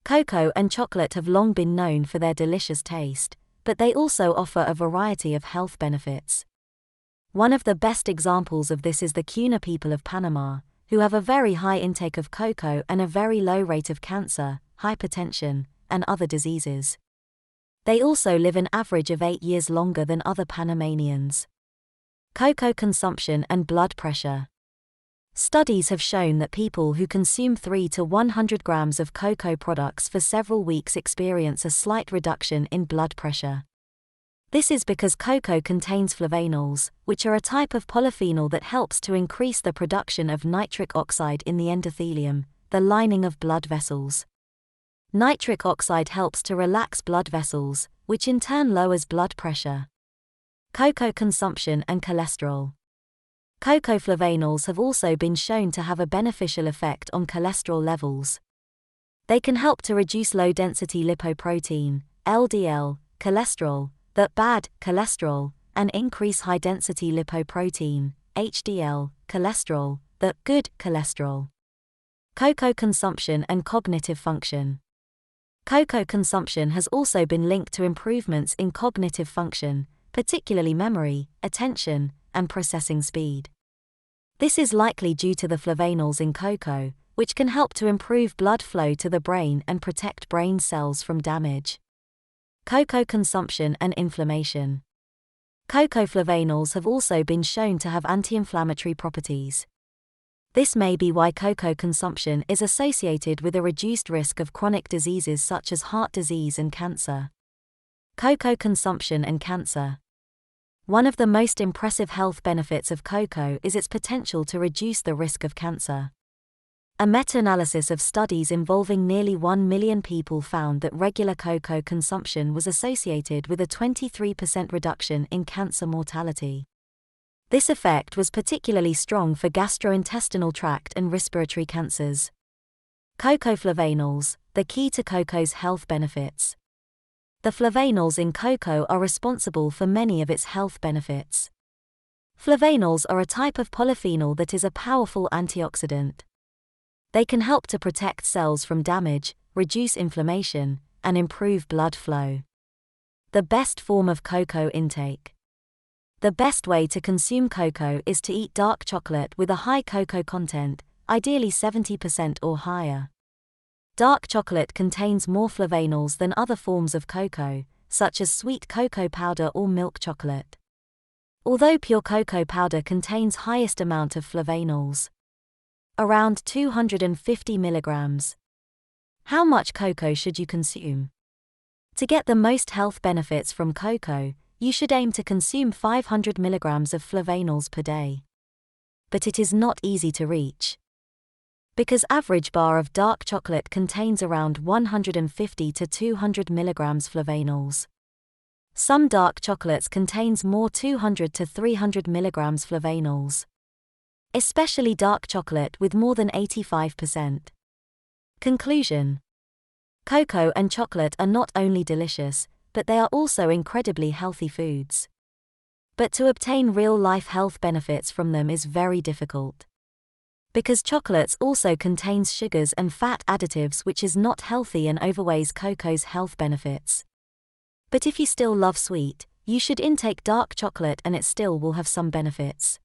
Cocoa and chocolate have long been known for their delicious taste, but they also offer a variety of health benefits. One of the best examples of this is the Cuna people of Panama, who have a very high intake of cocoa and a very low rate of cancer, hypertension, and other diseases. They also live an average of 8 years longer than other Panamanians. Cocoa consumption and blood pressure. Studies have shown that people who consume 3 to 100 grams of cocoa products for several weeks experience a slight reduction in blood pressure. This is because cocoa contains flavanols, which are a type of polyphenol that helps to increase the production of nitric oxide in the endothelium, the lining of blood vessels. Nitric oxide helps to relax blood vessels, which in turn lowers blood pressure. Cocoa consumption and cholesterol. Cocoa flavanols have also been shown to have a beneficial effect on cholesterol levels. They can help to reduce low-density lipoprotein, LDL, cholesterol, the bad cholesterol, and increase high-density lipoprotein, HDL, cholesterol, the good cholesterol. Cocoa consumption and cognitive function. Cocoa consumption has also been linked to improvements in cognitive function, particularly memory, attention, and processing speed. This is likely due to the flavanols in cocoa, which can help to improve blood flow to the brain and protect brain cells from damage. Cocoa consumption and inflammation. Cocoa flavanols have also been shown to have anti-inflammatory properties. This may be why cocoa consumption is associated with a reduced risk of chronic diseases such as heart disease and cancer. Cocoa consumption and cancer. One of the most impressive health benefits of cocoa is its potential to reduce the risk of cancer. A meta-analysis of studies involving nearly 1 million people found that regular cocoa consumption was associated with a 23% reduction in cancer mortality. This effect was particularly strong for gastrointestinal tract and respiratory cancers. Cocoa flavanols, the key to cocoa's health benefits. The flavanols in cocoa are responsible for many of its health benefits. Flavanols are a type of polyphenol that is a powerful antioxidant. They can help to protect cells from damage, reduce inflammation, and improve blood flow. The best form of cocoa intake. The best way to consume cocoa is to eat dark chocolate with a high cocoa content, ideally 70% or higher. Dark chocolate contains more flavanols than other forms of cocoa, such as sweet cocoa powder or milk chocolate. Although pure cocoa powder contains highest amount of flavanols, around 250 milligrams. How much cocoa should you consume? To get the most health benefits from cocoa, you should aim to consume 500 milligrams of flavanols per day. But it is not easy to reach, because average bar of dark chocolate contains around 150 to 200 milligrams flavanols. Some dark chocolates contains more 200 to 300 milligrams flavanols, especially dark chocolate with more than 85%. Conclusion. Cocoa and chocolate are not only delicious, but they are also incredibly healthy foods. But to obtain real-life health benefits from them is very difficult, because chocolates also contains sugars and fat additives which is not healthy and overweighs cocoa's health benefits. But if you still love sweet, you should intake dark chocolate and it still will have some benefits.